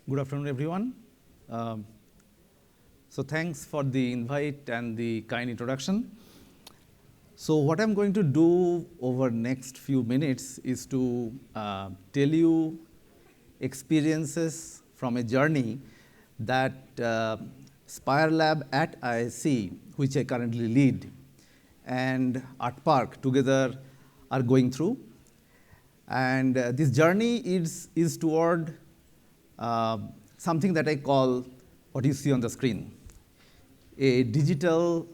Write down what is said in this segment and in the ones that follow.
Good afternoon, everyone. So thanks for the invite and the kind introduction. So what I'm going to do over next few minutes is to tell you experiences from a journey that Spire Lab at IISc, which I currently lead, and Art Park together are going through. And this journey is toward something that I call what you see on the screen, a digital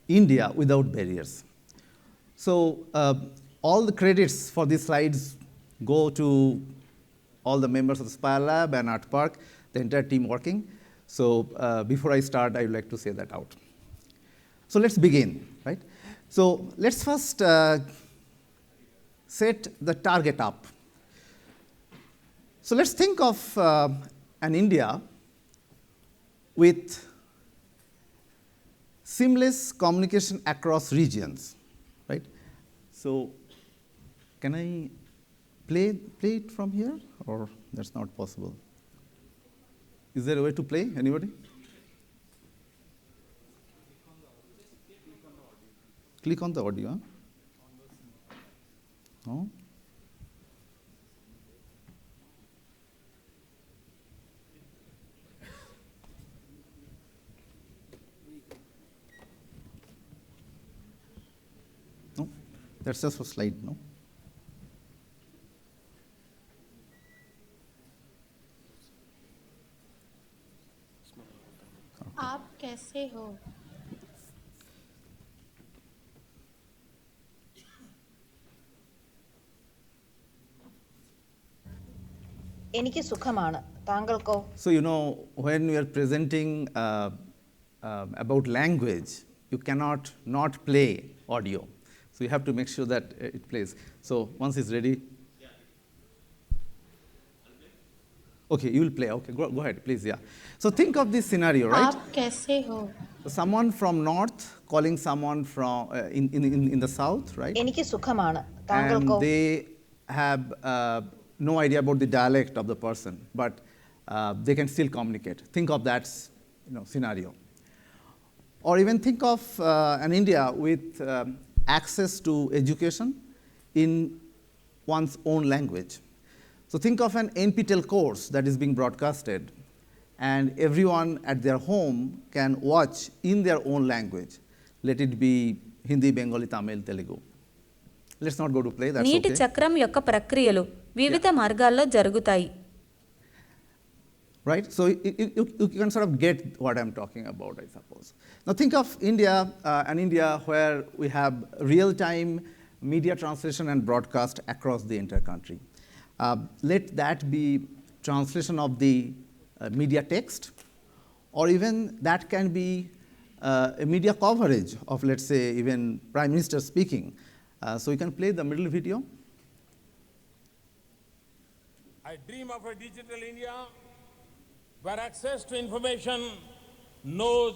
India without barriers. So all the credits for these slides go to all the members of the Spire Lab and Art Park, the entire team working. So before I start, I would like to say that out. So let's begin, right? So let's first set the target up. So let's think of an India with seamless communication across regions, right? So can I play it from here, or that's not possible? Is there a way to play? Anybody? Click on the audio. Huh? No? No? That's just a slide, no? आप कैसे हो? എനിക്ക് സുഖമാണ്. താങ്കൾക്കോ? So, when we are presenting about language, you cannot not play audio. So you have to make sure that it plays. So once it's ready. Okay, you will play. Okay, go ahead, please. Yeah. So think of this scenario, right? आप कैसे हो? Someone from north calling someone from in the south, right? എനിക്ക് സുഖമാണ്. And താങ്കൾക്കോ? they have no idea about the dialect of the person, but they can still communicate. Think of that, scenario. Or even think of an India with access to education in one's own language. So think of an NPTEL course that is being broadcasted, and everyone at their home can watch in their own language. Let it be Hindi, Bengali, Tamil, Telugu. Let's not go to play, that's నీటి okay. చక్రం యొక్క ప్రక్రియలు వివిధ మార్గాల్లో జరుగుతాయి. Right? So you can sort of get what I'm talking about, I suppose. Now think of India, an India where we have real-time media translation and broadcast across the entire country. Let that be translation of the media text, or even that can be a media coverage of, let's say, even Prime Minister speaking. So you can play the middle video. I dream of a digital India where access to information knows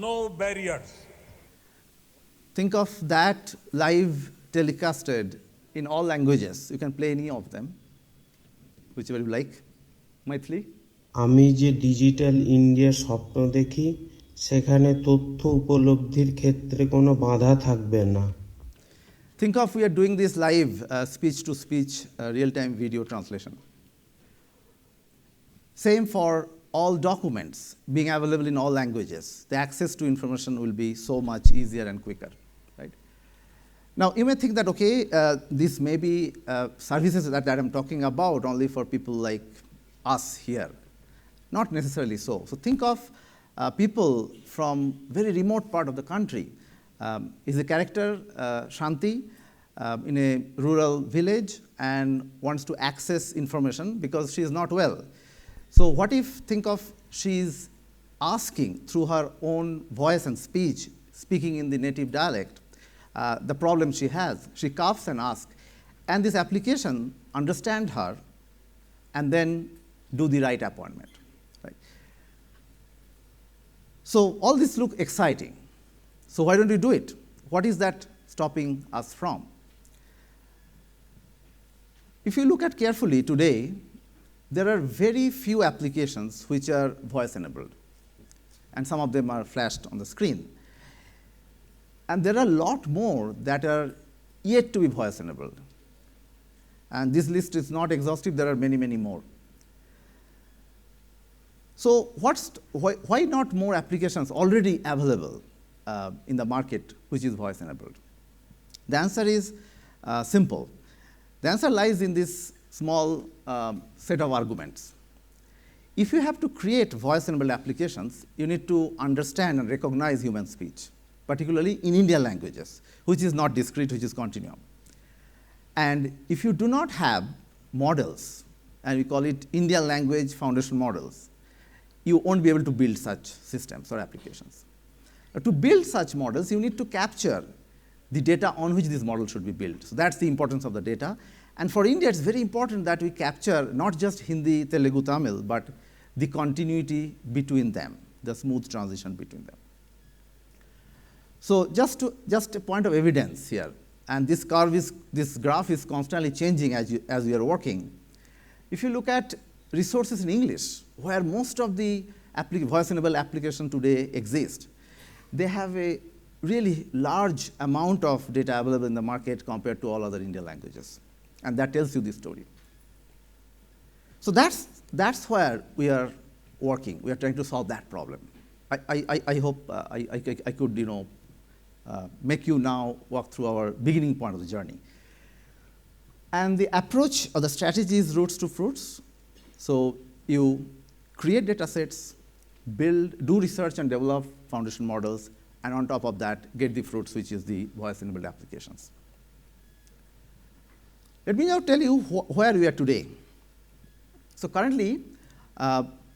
no barriers. Think of that live telecasted in all languages. You can play any of them, whichever you like. Maithili? আমি যে digital ইন্ডিয়ার স্বপ্ন দেখি সেখানে তথ্য উপলব্ধির ক্ষেত্রে কোনো বাধা থাকবে না। Think of we are doing this live speech-to-speech real-time video translation. Same for all documents being available in all languages. The access to information will be so much easier and quicker, right? Now, you may think that, okay, this may be services that I'm talking about only for people like us here. Not necessarily so. So think of people from very remote part of the country. Is a character, Shanti, in a rural village and wants to access information because she is not well. So what if, think of, she's asking through her own voice and speech, speaking in the native dialect, the problem she has. She coughs and asks, and this application understand her and then do the right appointment. Right? So all this look exciting. So why don't we do it? What is that stopping us from? If you look at carefully today, there are very few applications which are voice enabled, and some of them are flashed on the screen. And there are a lot more that are yet to be voice enabled. And this list is not exhaustive, there are many, many more. So why not more applications already available in the market which is voice enabled? The answer is simple. The answer lies in this small set of arguments. If you have to create voice enabled applications, you need to understand and recognize human speech, particularly in Indian languages, which is not discrete, which is continuum. And if you do not have models, and we call it Indian language foundation models, you won't be able to build such systems or applications. To build such models, you need to capture the data on which these models should be built. So that's the importance of the data. And for India, it's very important that we capture not just Hindi, Telugu, Tamil, but the continuity between them, the smooth transition between them. So just a point of evidence here, and this graph is constantly changing as we are working. If you look at resources in English, where most of the voice-enabled applications today exist, they have a really large amount of data available in the market compared to all other Indian languages. And that tells you the story. So that's where we are working. We are trying to solve that problem. I hope I could make you now walk through our beginning point of the journey. And the approach or the strategy is roots to fruits. So you create data sets, do research and develop foundation models, and on top of that, get the fruits, which is the voice-enabled applications. Let me now tell you where we are today. So currently,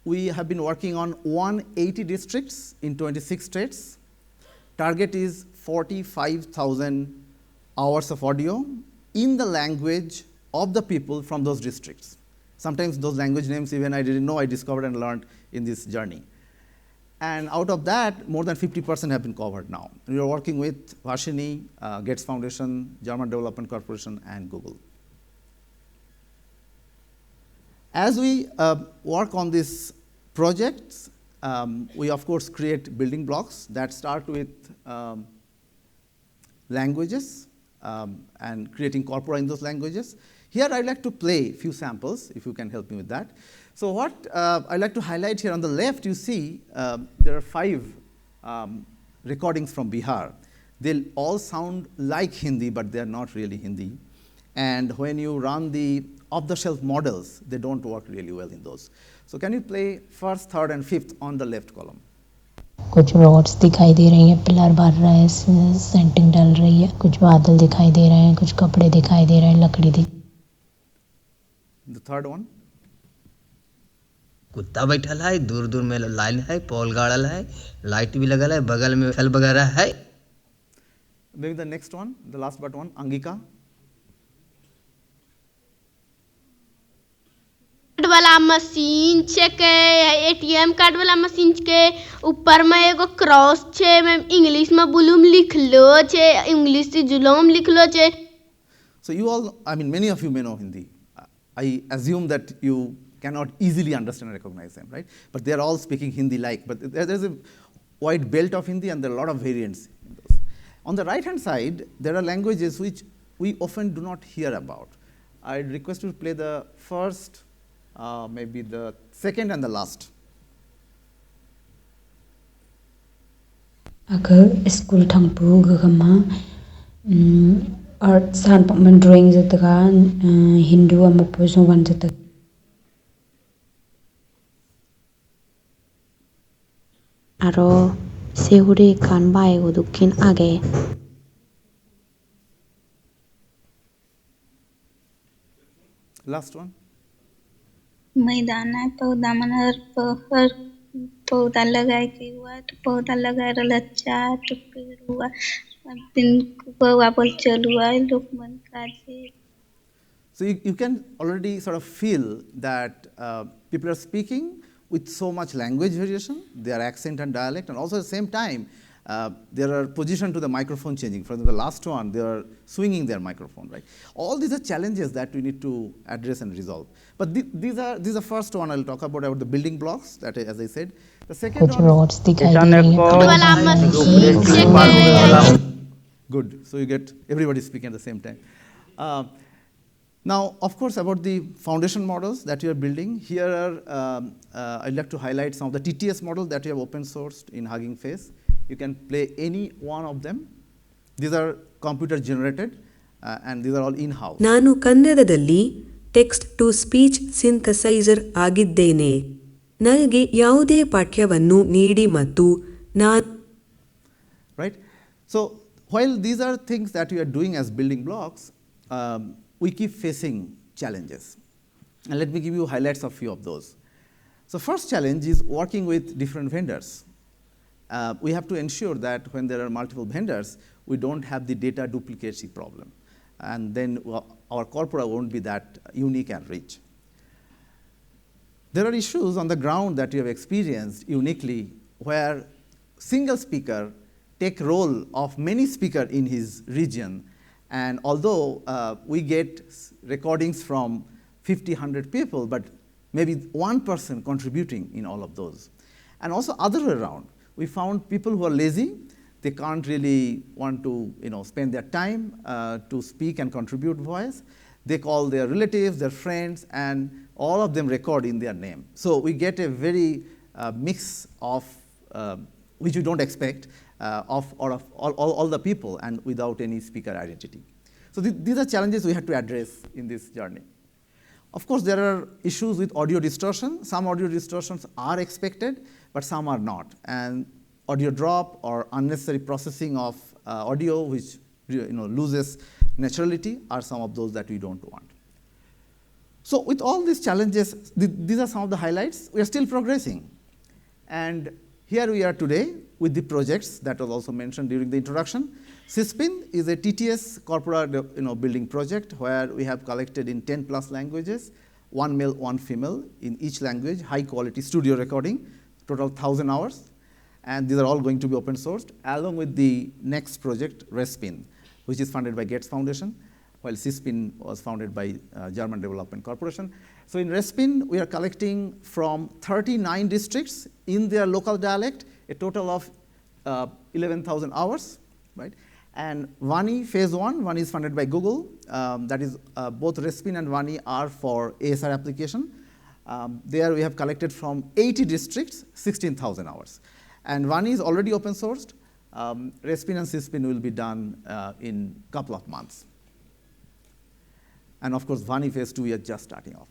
we have been working on 180 districts in 26 states. Target is 45,000 hours of audio in the language of the people from those districts. Sometimes those language names even I didn't know, I discovered and learned in this journey. And out of that, more than 50% have been covered now. And we are working with Varshini, Gates Foundation, German Development Corporation, and Google. As we work on these projects, we of course create building blocks that start with languages and creating corpora in those languages. Here I'd like to play a few samples, if you can help me with that. So what I'd like to highlight here on the left, you see there are 5 recordings from Bihar. They'll all sound like Hindi, but they're not really Hindi. And when you run the off-the-shelf models, they don't work really well in those. So can you play first, third, and fifth on the left column? कुछ roads दिखाई दे रही हैं, pillar भर रहा है, centering डल रही है, कुछ बादल दिखाई दे रहे हैं, कुछ कपड़े दिखाई दे रहे हैं, लकड़ी दिख. The third one. कुत्ता बैठल है, दूर दूर में लाइन है, पोल गाड़ल है, लाइट भी लगल है, बगल में फल वगैरह है. Maybe the next one, the last but one, Angika. वाला मशीन छे के एटीएम कार्ड वाला मशीन के ऊपर में एगो क्रॉस छे में इंग्लिश में बुलूम लिखलो छे, इंग्लिश से जुलूम लिखलो छे. So you all, I mean, many of you may know Hindi. I assume that you cannot easily understand and recognize them, right? But they are all speaking Hindi-like. But there's a wide belt of Hindi, and there are a lot of variants in those. On the right-hand side, there are languages which we often do not hear about. I request you to play the first, maybe the second and the last. अगर school थंगपू गगमा art सान पमन drawing जतगा Hindu अमपोसो one जतग आरो सेहुरे खान बाएगो दुखिन आगे. Last one. मैदान है, पौधा मन हर पौधा लगाए के हुआ, तो पौधा लगाए रहल अच्छा, तो पेड़ हुआ, दिन कौवा बोल चलू है, लोग मन काजे. So you can already sort of feel that people are speaking with so much language variation, their accent and dialect, and also at the same time, there are position to the microphone changing. For the last one, they are swinging their microphone, right? All these are challenges that we need to address and resolve. But these are the first one I'll talk about the building blocks, that as I said. The second कुछ one rods दिखाई दे रही हैं वाला machine check good. So you get everybody speaking at the same time. Now, of course, about the foundation models that you are building, here are, I'd like to highlight some of the TTS models that you have open sourced in Hugging Face. You can play any one of them. These are computer generated, and these are all in-house. ನಾನು ಕನ್ನಡದಲ್ಲಿ text to speech synthesiser ಆಗಿದ್ದೇನೆ. ನನಗೆ ಯಾವುದೇ ಪಾಠ್ಯವನ್ನು ನೀಡಿ ಮತ್ತು ನಾನು Right? So while these are things that we are doing as building blocks, we keep facing challenges. And let me give you highlights of few of those. So first challenge is working with different vendors. We have to ensure that when there are multiple vendors, we don't have the data duplicacy problem. And then our corpora won't be that unique and rich. There are issues on the ground that you have experienced uniquely where single speaker take role of many speakers in his region. And although we get recordings from 50, 100 people, but maybe one person contributing in all of those. And also other way around, we found people who are lazy, they can't really want to spend their time to speak and contribute voice. They call their relatives, their friends, and all of them record in their name. So we get a very mix of, which we don't expect, of all the people and without any speaker identity. So these are challenges we have to address in this journey. Of course, there are issues with audio distortion. Some audio distortions are expected, but some are not. And audio drop or unnecessary processing of audio, which loses naturality, are some of those that we don't want. So with all these challenges, these are some of the highlights. We are still progressing. And here we are today with the projects that was also mentioned during the introduction. CISPIN is a TTS corporate building project where we have collected in 10 plus languages, 1 male, 1 female in each language, high quality studio recording, total 1,000 hours. And these are all going to be open sourced, along with the next project, RESPIN, which is funded by Gates Foundation, while CISPIN was founded by German Development Corporation. So in RESPIN, we are collecting from 39 districts in their local dialect, a total of 11,000 hours, right? And Vani phase 1 is funded by Google. That is both RESPIN and Vani are for ASR application. There we have collected from 80 districts, 16,000 hours. And Vani is already open sourced. RESPIN and CISPIN will be done in a couple of months. And of course, Vani phase 2 we are just starting off.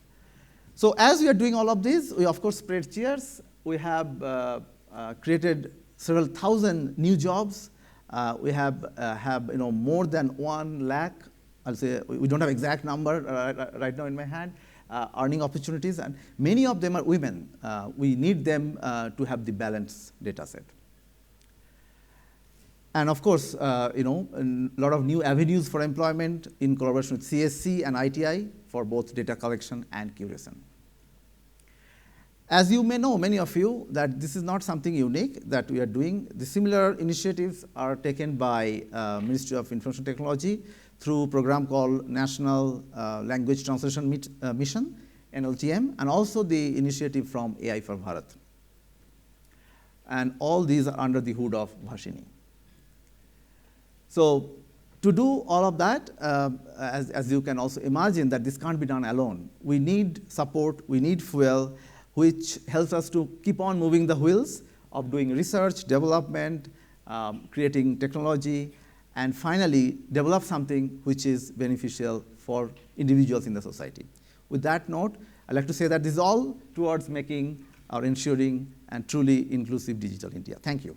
So as we are doing all of this, we of course spread cheers. We have created several thousand new jobs. We have more than 1 lakh. I'll say we don't have exact number right now in my hand. Earning opportunities, and many of them are women. We need them to have the balanced data set. And of course, a lot of new avenues for employment in collaboration with CSC and ITI for both data collection and curation. As you may know, many of you, that this is not something unique that we are doing. The similar initiatives are taken by Ministry of Information Technology through a program called National Language Translation Mission, NLTM, and also the initiative from AI for Bharat. And all these are under the hood of Bhashini. So to do all of that, as you can also imagine, that this can't be done alone. We need support, we need fuel, which helps us to keep on moving the wheels of doing research, development, creating technology, and finally develop something which is beneficial for individuals in the society. With that note, I'd like to say that this is all towards making or ensuring and truly inclusive digital India. Thank you.